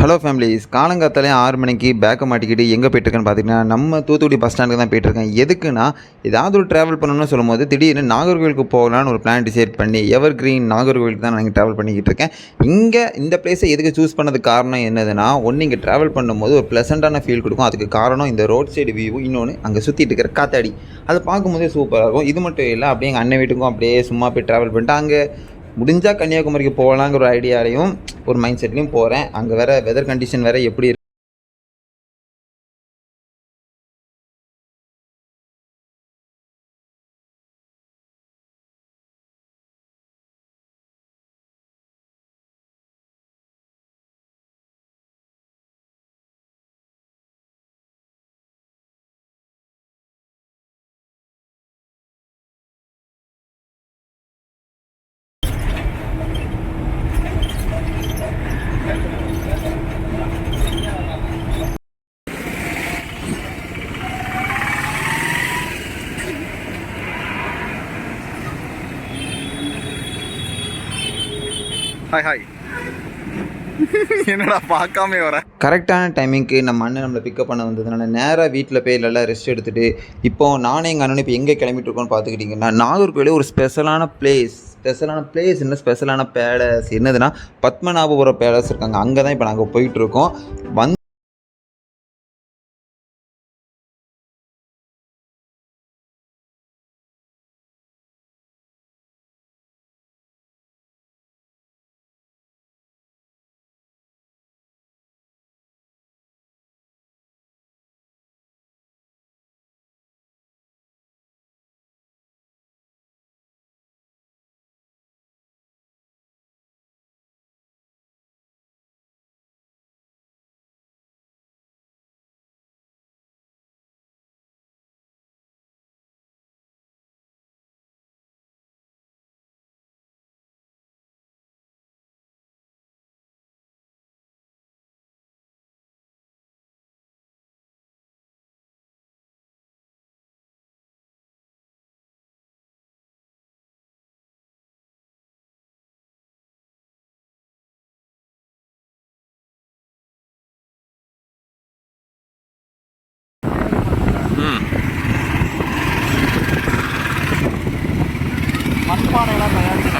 Hello families, காலங்காத்தாலே 6 மணிக்கு பேக்கை மாட்டிக்கிட்டு எங்கே போயிட்டுருக்கேன்னு பார்த்தீங்கன்னா, நம்ம தூத்துக்குடி பஸ் ஸ்டாண்டுக்கு தான் போயிட்டுருக்கேன். எதுக்குன்னா, ஏதாவது ஒரு ட்ராவல் பண்ணணும்னு சொல்லும்போது, திடீர்னு நாகர்கோவிலுக்கு போகலான்னு ஒரு பிளான் டிசைட் பண்ணி, எவர் கிரீன் நாகர்கோவிலுக்கு தான் நான் ட்ராவல் பண்ணிக்கிட்டு இருக்கேன். இந்த பிளேஸை எதுக்கு சூஸ் பண்ணதுக்கு காரணம் என்னதுன்னா, ஒன்று இங்கே ட்ராவல் பண்ணும்போது ஒரு ப்ளசண்ட்டான ஃபீல் கொடுக்கும். அதுக்கு காரணம் இந்த ரோட் சைடு வியூ, இன்னொன்று அங்கே சுற்றிட்டு இருக்கிற காத்தாடி. அதை பார்க்கும்போதே சூப்பராக இருக்கும். இது மட்டும் இல்லை, அப்படியே எங்கள் அண்ணன் வீட்டுக்கும் அப்படியே சும்மா போய் ட்ராவல் பண்ணிட்டு அங்கே முடிஞ்சால் கன்னியாகுமரிக்கு போகலாங்கிற ஒரு ஐடியாலையும் ஒரு மைண்ட் செட்லையும் போகிறேன். அங்கே வேறு வெதர் கண்டிஷன் வேறு எப்படி இருக்கு. ஹாய் என்னடா பார்க்காம வர கரெக்டான டைமிங்க்கு நம்ம அண்ணன் நம்மளை பிக்கப் பண்ண வந்ததுனால நேராக வீட்டில் போய் நல்லா ரெஸ்ட் எடுத்துகிட்டு இப்போது நானே எங்கள் அண்ணன் இப்போ எங்கே கிளம்பிட்டு இருக்கோன்னு பார்த்துக்கிட்டிங்கன்னா, நாகர்கோவிலே ஒரு ஸ்பெஷலான பிளேஸ் என்ன ஸ்பெஷலான பேலஸ் என்னதுன்னா பத்மநாபபுரம் பேலஸ் இருக்காங்க. அங்கே தான் இப்போ நாங்கள் போயிட்டுருக்கோம். மண்பானைலாம் தயாரிச்சு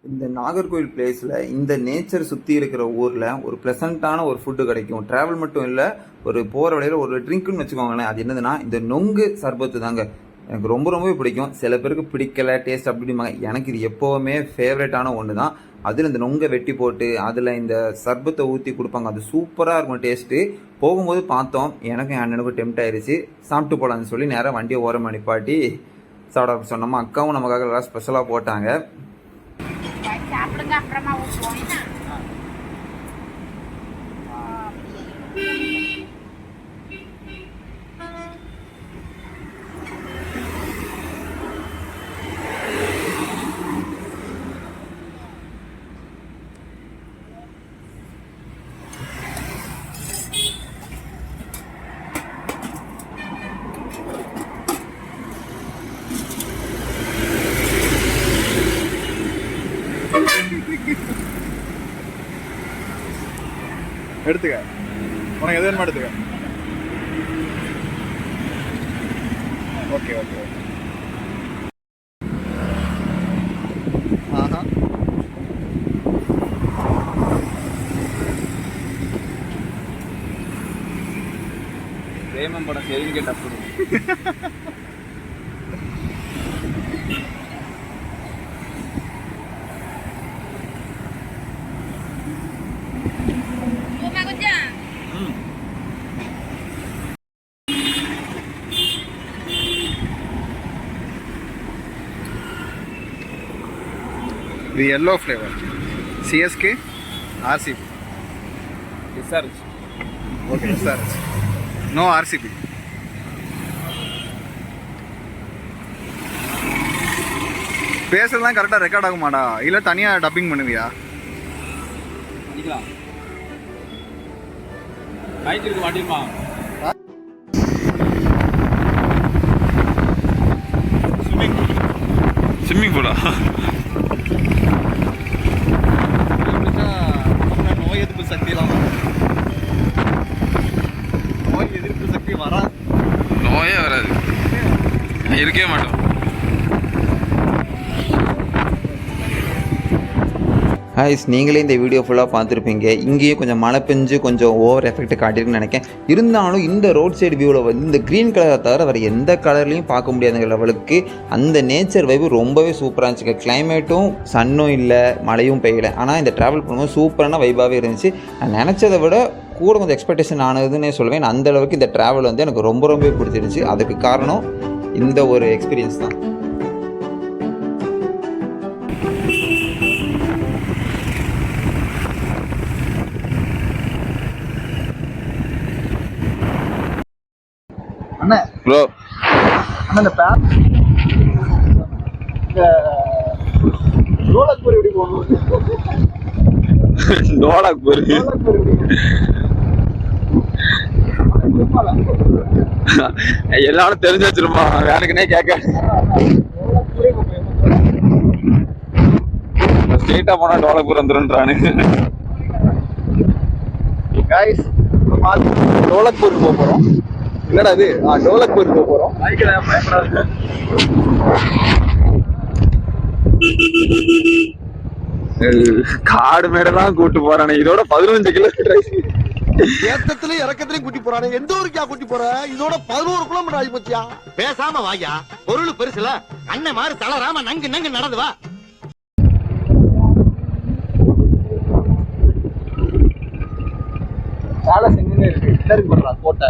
இந்த நாகர்கோவில் பிளேஸில் இந்த நேச்சர் சுற்றி இருக்கிற ஊரில் ஒரு ப்ளசண்ட்டான ஒரு ஃபுட்டு கிடைக்கும். ட்ராவல் மட்டும் இல்லை, ஒரு போகிற வழியில் ஒரு ட்ரிங்க்குன்னு வச்சுக்கோங்களேன். அது என்னதுன்னா இந்த நொங்கு சர்பத்து தாங்க. எனக்கு ரொம்பவே பிடிக்கும். சில பேருக்கு பிடிக்கல, டேஸ்ட் அப்படிம்பாங்க. எனக்கு இது எப்போவுமே ஃபேவரட்டான ஒன்று தான். அதில் இந்த நொங்கை வெட்டி போட்டு அதில் இந்த சர்பத்தை ஊற்றி கொடுப்பாங்க. அது சூப்பராக இருக்கும் டேஸ்ட்டு. போகும்போது பார்த்தோம், எனக்கும் என் அண்ணனுக்கும் டெம்ட் ஆயிடுச்சு. சாப்பிட்டு போகலான்னு சொல்லி நேராக வண்டியை ஓரமாக நிப்பாட்டி சாப்பிட சொன்னோமா. அக்காவும் நமக்காக எல்லாம் ஸ்பெஷலாக போட்டாங்க. சாப்பிடுங்க, அப்புறமா போயினா எடுத்துக்க, உனக்கு எது வேணுமா எடுத்துக்க. Okay okay okay. ஆஹா பிரேமம் படம் சரின்னு கேட்டா இது yellow flavour CSK RCB SRH. Okay sir no RCB. பேசுறதுலாம் கரெக்டாக ரெக்கார்ட் ஆகுமாடா இல்லை தனியாக டப்பிங் பண்ணுவியா? பண்ணிக்கலாம். மைக் இருக்கு மாட்டிருமா? ஸ்விம்மிங் பூலா? நோய் எதிர்ப்பு சக்தியெல்லாம் நோய் எதிர்ப்பு சக்தி வராது. நோயே வராது, இருக்கவே மாட்டோம். ஹாய்ஸ், நீங்களே இந்த வீடியோ ஃபுல்லாக பார்த்துருப்பீங்க. இங்கேயும் கொஞ்சம் மழை பெஞ்சு கொஞ்சம் ஓவர் எஃபெக்ட் காட்டியிருக்குன்னு நினைக்கிறேன். இருந்தாலும் இந்த ரோட் சைடு வியூவில் வந்து இந்த க்ரீன் கலரை தவிர வேறு எந்த கலர்லையும் பார்க்க முடியாதுங்கிற லெவலுக்கு அந்த நேச்சர் வைப்பு ரொம்பவே சூப்பராக இருந்துச்சுங்க. கிளைமேட்டும் சன்னும் இல்லை, மழையும் பெய்யலை. ஆனால் இந்த ட்ராவல் பண்ணும்போது சூப்பரான வைப்பாகவே இருந்துச்சு. நான் நினச்சதை விட கூட கொஞ்சம் எக்ஸ்பெக்டேஷன் ஆனதுன்னே சொல்லுவேன். அந்த அளவுக்கு இந்த ட்ராவல் வந்து எனக்கு ரொம்ப பிடிச்சிருந்துச்சு. அதுக்கு காரணம் இந்த ஒரு எக்ஸ்பீரியன்ஸ் தான். அண்ணா ப்ரோ, அண்ணா இந்த பேர் இந்த ரோலக்பூர் எப்படி போகணும்? டோலாக்பூர் எல்லாரும் தெரிஞ்சு வச்சிருப்போம், வேணுக்குனே கேட்க. ஸ்ட்ரெயிட்டா போனா டோலாக்பூர் வந்துருன்றானு. கைஸ் டோலக்பூர் போக போகிறோம். என்னடா அது? டோலக்பூர் போக போகிறோம். காடு மேடெல்லாம் கூட்டு போறானே. இதோட 15 கிலோமீட்டர் ஏத்தத்திலயும் இறக்கத்திலயும் கூட்டி போறானே. எந்த ஊருக்கா கூட்டி போற? இதோட 11 கிலோமீட்டர் ஆகி போச்சியா? பேசாம வாயா, பொருள் பெருசுல அண்ணன் மாதிரி தளராம நங்கு நங்கு நடந்து வா. பேலஸ் எங்க இருக்கு? இருக்கு பண்றா கோட்டை.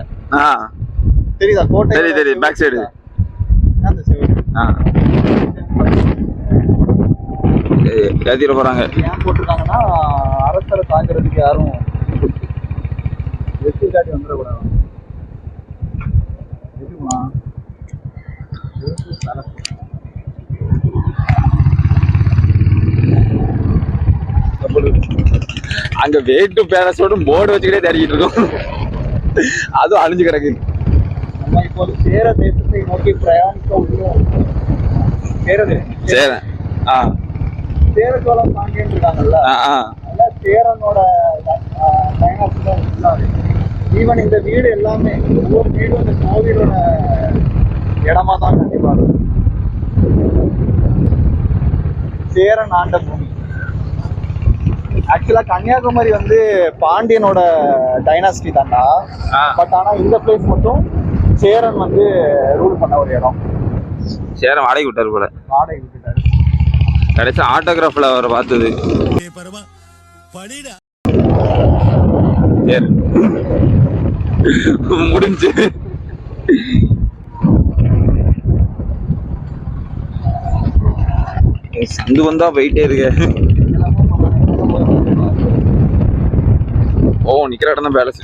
தெரியுதா கோட்டை? தெரியும் பேக் சைடு. அந்த சைடு ஏத்திர போறாங்க. ஏன் போட்டிருக்காங்கன்னா அரசரை தாங்கிறதுக்கு யாரும் வெற்றி காட்டி வந்துடக்கூடாது. அங்க வெயிட் பேலஸோட போர்டு வச்சுக்கிட்டே தேடிக்கிட்டு இருக்கோம். அதுவும் அழிஞ்சு கிடக்கு. நம்ம இப்போது சேர தேசத்தை நோக்கி பிரயாணிக்க உள்ளோம். சேர சோழம் பாண்டியன் இருக்காங்கல்ல, அதெல்லாம் சேரனோட ஈவன் இந்த வீடு எல்லாமே ஒவ்வொரு வீடும் இந்த கோவிலோட இடமா தான் கண்டிப்பா இருக்கும். சேரன் ஆண்ட பூமி. ஆக்சுவலா கன்னியாகுமரி வந்து பாண்டியனோட டைனாஸ்டி தாண்டா. பட் ஆனா இந்த பிளேஸ் மட்டும் சேரன் வந்து ரூல் பண்ண ஒரு இடம். சேரன் வாடகை விட்டாரு போல. வாடகை விட்டுட்டாரு. கடைசி ஆட்டோகிராஃப்ல அவரை பார்த்தது. முடிஞ்சு சந்து வந்தா போயிட்டே இருக்கு. ஓ, நிக்கிற இடம் தான் பேலஸ்.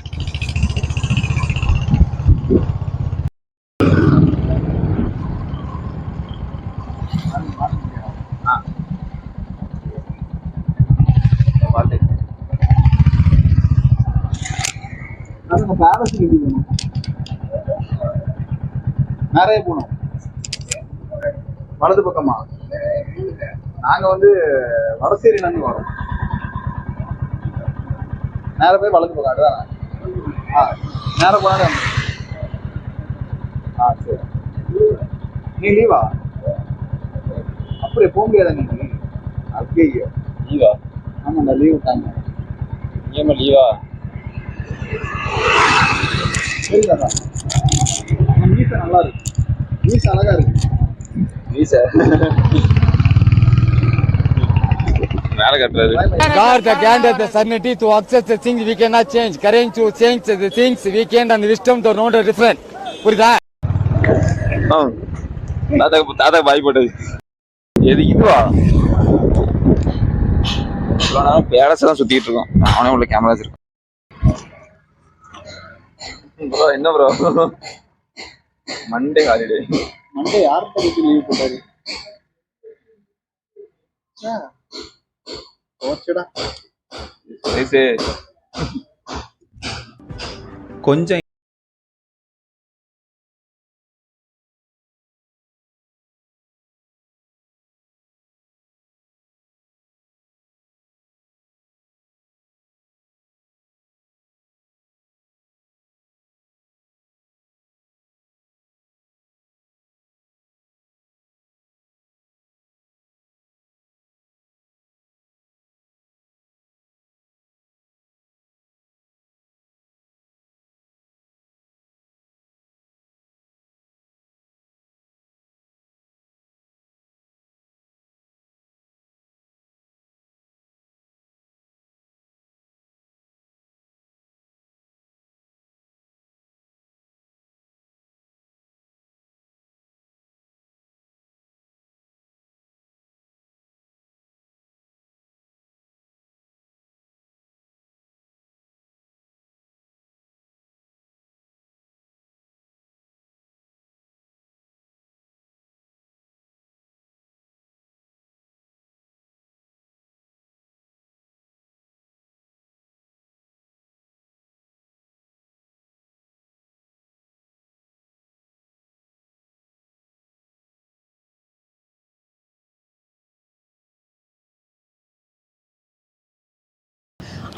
நிறைய போனோம். வலது பக்கமா நாங்க வந்து வடசேரியில இருந்து வரோம். நேர போய் வலது பக்கம் அதுதான். நேர போனா சரி. நீ லீவா? அப்படியே போக முடியாதா நீங்க? ஐயோ லீவா? ஆமாண்டா, லீவ் விட்டாங்க. ஏமா லீவா? சரிதாடா. மீசை நல்லா இருக்கு. மீசை அழகா இருக்கு. மேல கட்டுறாரு. God the grant the serenity to access the things we cannot change, courage to change the things we can, and wisdom to know the different. புரியுதா? தாத்தா பாய் போட்டது எது இதுவா? இவ்வளோ நேரம் பேலஸ் தான் சுத்திட்டு இருக்கோம். அவனே உள்ள கேமராஸ் இருக்கும். ப்ரோ என்ன ப்ரோ மண்டே ஹாலிடே. மண்டே யார் பத்தி லீவ் போட்டாரு? ஓச்சடா. கொஞ்சம்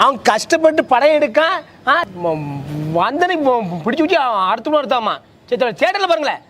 அவன் கஷ்டப்பட்டு படம் எடுக்கான் வந்தனை பிடிச்சி வச்சு அடுத்த ஒருத்தாமா சரி தேட்டரில் பாருங்களேன்.